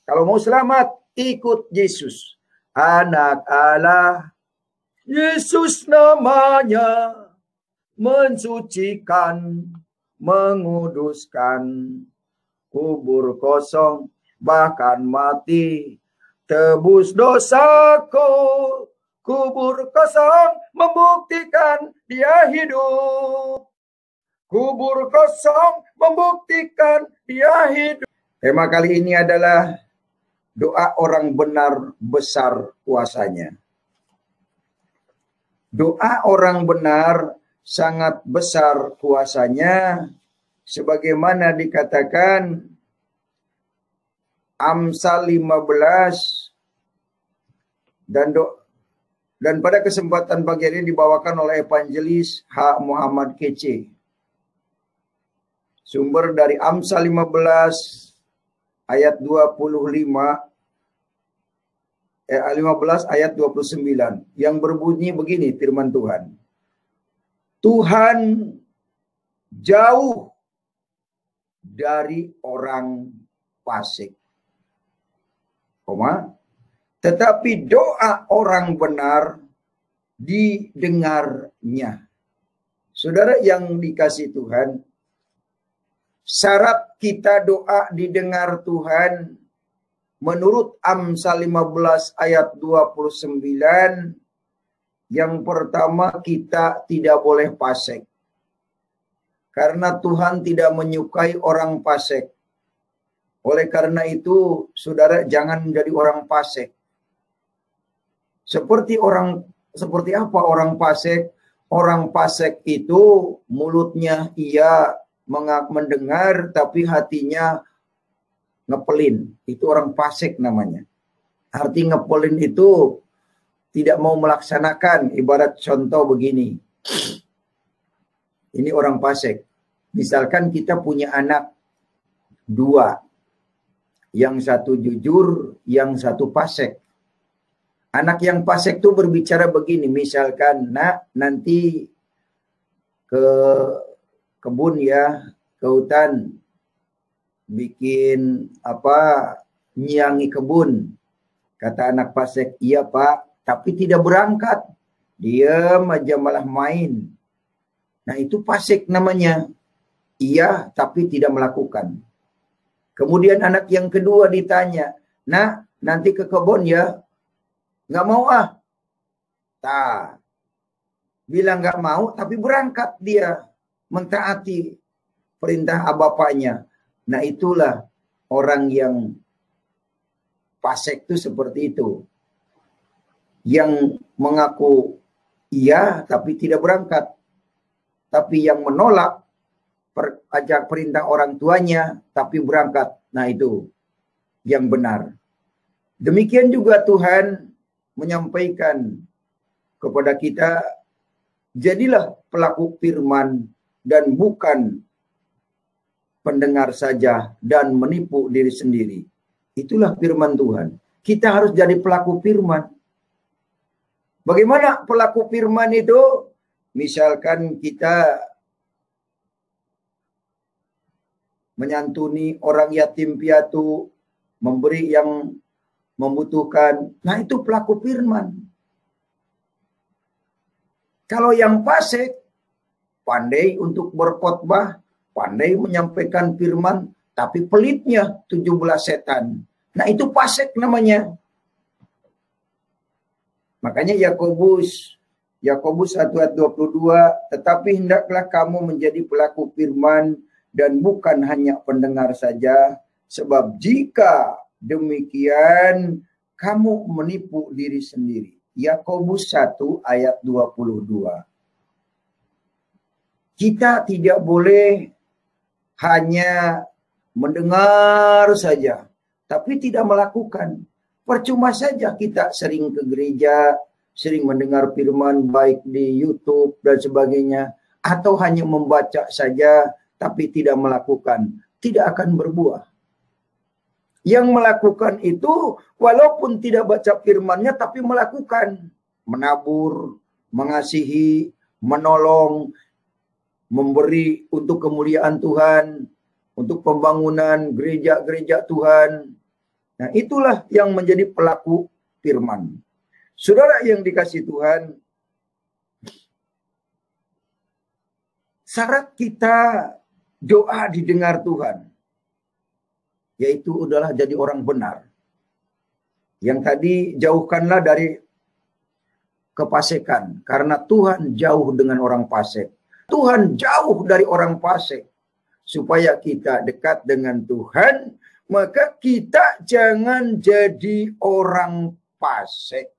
Kalau mau selamat, ikut Yesus. Anak Allah, Yesus namanya, mensucikan, menguduskan. Kubur kosong, bahkan mati, tebus dosaku. Kubur kosong membuktikan dia hidup. Kubur kosong membuktikan dia hidup. Tema kali ini adalah doa orang benar besar kuasanya. Doa orang benar sangat besar kuasanya, sebagaimana dikatakan Amsal 15 dan pada kesempatan bagian ini dibawakan oleh Evangelis H. Muhammad Kece. Sumber dari Amsal 15 ayat 15 ayat 29 yang berbunyi begini firman Tuhan. Tuhan jauh dari orang fasik, tetapi doa orang benar didengarnya. Saudara yang dikasihi Tuhan, syarat kita doa didengar Tuhan menurut Amsal 15 ayat 29, yang pertama kita tidak boleh fasik. Karena Tuhan tidak menyukai orang fasik. Oleh karena itu, saudara jangan menjadi orang fasik. Seperti apa orang fasik? Orang fasik itu mulutnya ia mendengar tapi hatinya ngepelin. Itu orang fasik namanya. Arti ngepelin itu tidak mau melaksanakan. Ibarat contoh begini. Ini orang fasik. Misalkan kita punya anak 2. Yang satu jujur, yang satu fasik. Anak yang fasik itu berbicara begini. Misalkan, nak nanti ke kebun ya, ke hutan. Bikin nyiangi kebun. Kata anak fasik, iya pak. Tapi tidak berangkat. Diam aja malah main. Nah itu fasik namanya. Iya tapi tidak melakukan. Kemudian anak yang kedua ditanya. Nah nanti ke kebun ya. Nggak mau ah. Nah, bilang nggak mau tapi berangkat dia. Mentaati perintah bapaknya. Nah itulah orang yang fasik itu seperti itu. Yang mengaku iya tapi tidak berangkat. Tapi yang menolak ajak perintah orang tuanya tapi berangkat. Nah itu yang benar. Demikian juga Tuhan menyampaikan kepada kita, jadilah pelaku firman dan bukan pendengar saja dan menipu diri sendiri. Itulah firman Tuhan. Kita harus jadi pelaku firman. Bagaimana pelaku firman itu? Misalkan kita menyantuni orang yatim piatu, memberi yang membutuhkan. Nah itu pelaku firman. Kalau yang fasik, pandai untuk berkhotbah, pandai menyampaikan firman, tapi pelitnya 17 setan. Nah itu fasik namanya. Makanya Yakobus 1 ayat 22, tetapi hendaklah kamu menjadi pelaku firman dan bukan hanya pendengar saja, sebab jika demikian kamu menipu diri sendiri. Yakobus 1 ayat 22. Kita tidak boleh hanya mendengar saja, tapi tidak melakukan. Percuma saja kita sering ke gereja, sering mendengar firman baik di YouTube dan sebagainya, atau hanya membaca saja tapi tidak melakukan, tidak akan berbuah. Yang melakukan itu walaupun tidak baca firman-Nya tapi melakukan, menabur, mengasihi, menolong, memberi untuk kemuliaan Tuhan, untuk pembangunan gereja-gereja Tuhan. Nah, itulah yang menjadi pelaku firman. Saudara yang dikasihi Tuhan, syarat kita doa didengar Tuhan, yaitu adalah jadi orang benar. Yang tadi, jauhkanlah dari kepasekan, karena Tuhan jauh dengan orang fasik. Tuhan jauh dari orang fasik. Supaya kita dekat dengan Tuhan, maka kita jangan jadi orang fasik.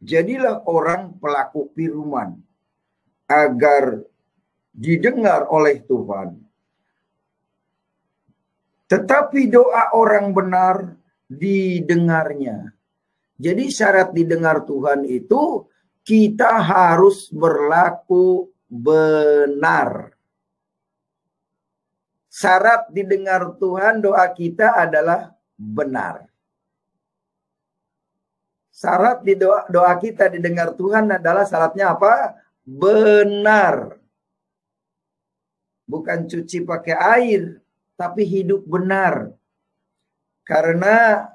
Jadilah orang pelaku firman, agar didengar oleh Tuhan. Tetapi doa orang benar didengarnya. Jadi syarat didengar Tuhan itu kita harus berlaku benar. Syarat didengar Tuhan doa kita adalah benar. Syarat di doa kita didengar Tuhan adalah syaratnya apa? Benar. Bukan cuci pakai air, tapi hidup benar. Karena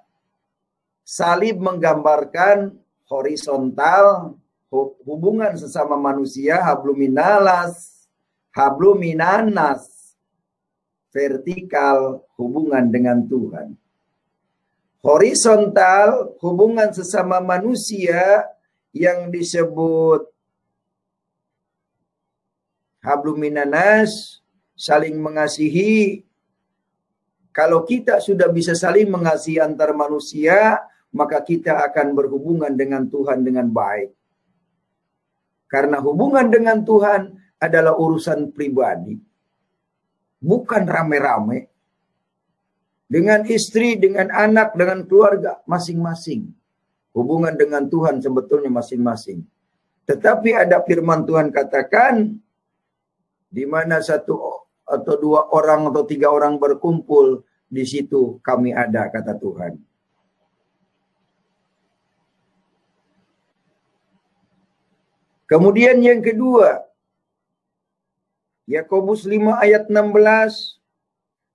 salib menggambarkan horizontal, hubungan sesama manusia, habluminanas, vertikal, hubungan dengan Tuhan. Horizontal, hubungan sesama manusia yang disebut habluminanas, saling mengasihi. Kalau kita sudah bisa saling mengasihi antar manusia, maka kita akan berhubungan dengan Tuhan dengan baik. Karena hubungan dengan Tuhan adalah urusan pribadi. Bukan rame-rame. Dengan istri, dengan anak, dengan keluarga, masing-masing. Hubungan dengan Tuhan sebetulnya masing-masing. Tetapi ada firman Tuhan katakan, di mana satu atau dua orang atau tiga orang berkumpul, di situ kami ada, kata Tuhan. Kemudian yang kedua, Yakobus 5 ayat 16,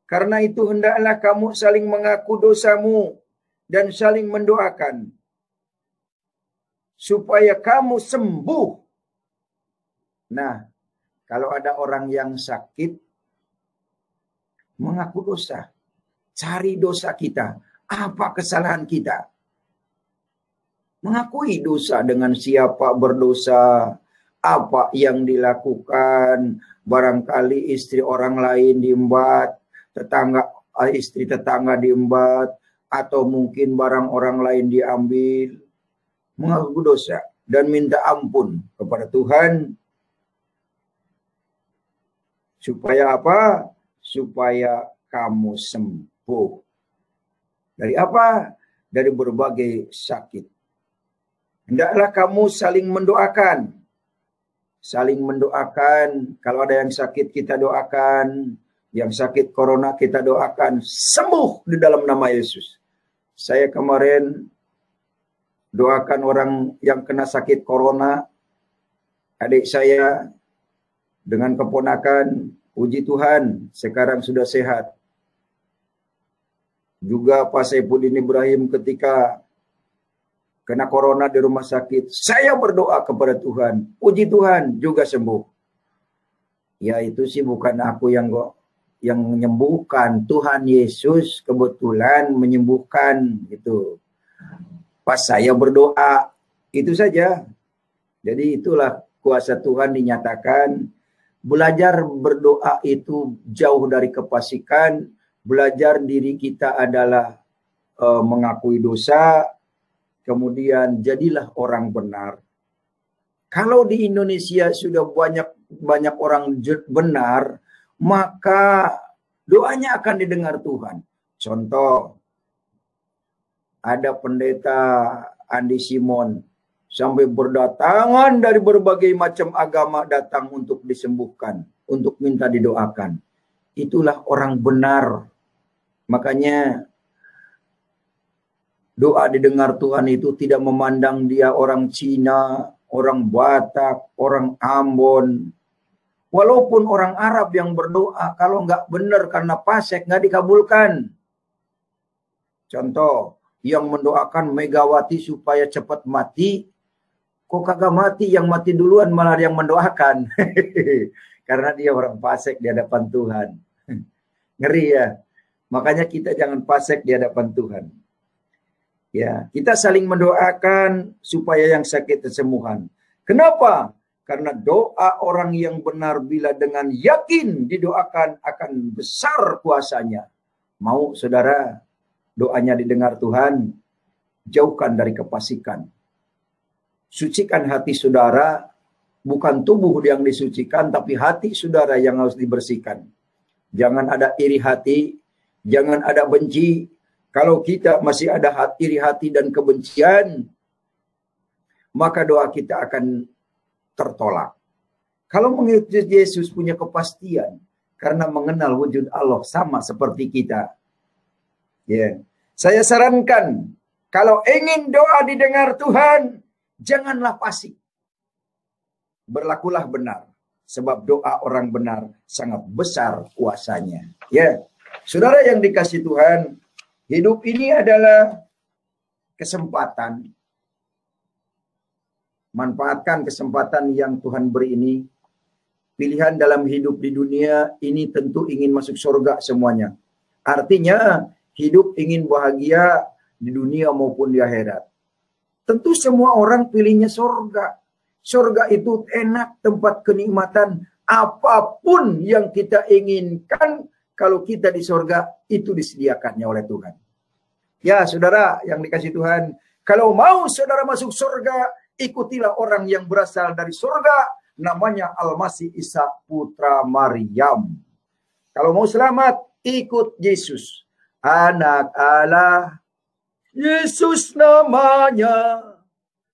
karena itu hendaklah kamu saling mengaku dosamu dan saling mendoakan, supaya kamu sembuh. Nah, kalau ada orang yang sakit, mengaku dosa. Cari dosa kita. Apa kesalahan kita? Mengakui dosa dengan siapa berdosa. Apa yang dilakukan. Barangkali istri orang lain diembat. Istri tetangga diembat. Atau mungkin barang orang lain diambil. Mengaku dosa. Dan minta ampun kepada Tuhan. Supaya apa? Supaya kamu sembuh. Dari apa? Dari berbagai sakit. Hendaklah kamu saling mendoakan. Saling mendoakan. Kalau ada yang sakit kita doakan. Yang sakit corona kita doakan. Sembuh di dalam nama Yesus. Saya kemarin doakan orang yang kena sakit corona. Adik saya dengan keponakan. Puji Tuhan, sekarang sudah sehat. Juga Pak Saifuddin Ibrahim ketika kena corona di rumah sakit, saya berdoa kepada Tuhan. Puji Tuhan, juga sembuh. Ya itu sih bukan aku yang menyembuhkan. Tuhan Yesus kebetulan menyembuhkan gitu. Pas saya berdoa, itu saja. Jadi itulah kuasa Tuhan dinyatakan. Belajar berdoa itu jauh dari kefasikan. Belajar diri kita adalah mengakui dosa. Kemudian jadilah orang benar. Kalau di Indonesia sudah banyak orang benar, maka doanya akan didengar Tuhan. Contoh, ada pendeta Andi Simon. Sampai berdatangan dari berbagai macam agama datang untuk disembuhkan. Untuk minta didoakan. Itulah orang benar. Makanya doa didengar Tuhan itu tidak memandang dia orang Cina, orang Batak, orang Ambon. Walaupun orang Arab yang berdoa, kalau nggak benar karena fasik, nggak dikabulkan. Contoh, yang mendoakan Megawati supaya cepat mati, kok kagak mati, yang mati duluan malah yang mendoakan. Karena dia orang fasik di hadapan Tuhan. Ngeri ya. Makanya kita jangan fasik di hadapan Tuhan. Ya, kita saling mendoakan supaya yang sakit kesembuhan. Kenapa? Karena doa orang yang benar bila dengan yakin didoakan akan besar kuasanya. Mau saudara doanya didengar Tuhan, jauhkan dari kefasikan. Sucikan hati saudara, bukan tubuh yang disucikan, tapi hati saudara yang harus dibersihkan. Jangan ada iri hati, jangan ada benci. Kalau kita masih ada iri hati dan kebencian, maka doa kita akan tertolak. Kalau mengikuti Yesus punya kepastian, karena mengenal wujud Allah sama seperti kita. Ya, saya sarankan, kalau ingin doa didengar Tuhan, janganlah fasik. Berlakulah benar. Sebab doa orang benar sangat besar kuasanya. Ya, saudara yang dikasih Tuhan, hidup ini adalah kesempatan. Manfaatkan kesempatan yang Tuhan beri ini. Pilihan dalam hidup di dunia ini tentu ingin masuk surga semuanya. Artinya, hidup ingin bahagia di dunia maupun di akhirat. Tentu semua orang pilihnya surga. Surga itu enak, tempat kenikmatan. Apapun yang kita inginkan, kalau kita di surga, itu disediakannya oleh Tuhan. Ya, saudara yang dikasih Tuhan, kalau mau saudara masuk surga, ikutilah orang yang berasal dari surga, namanya Al-Masih Isa putra Maryam. Kalau mau selamat, ikut Yesus, anak Allah. Yesus namanya,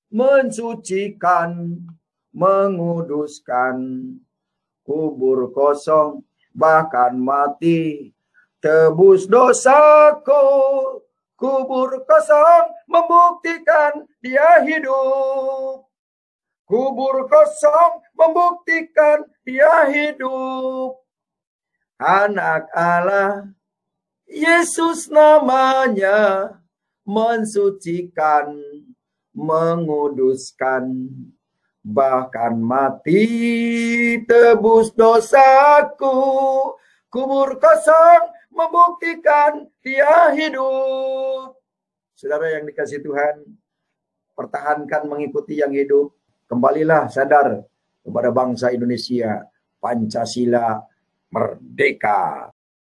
mensucikan, menguduskan, kubur kosong, bahkan mati, tebus dosaku. Kubur kosong membuktikan dia hidup. Kubur kosong membuktikan dia hidup. Anak Allah, Yesus namanya, mensucikan, menguduskan, bahkan mati tebus dosaku. Kubur kosong membuktikan dia hidup. Saudara yang dikasih Tuhan, pertahankan mengikuti yang hidup. Kembalilah sadar kepada bangsa Indonesia. Pancasila merdeka.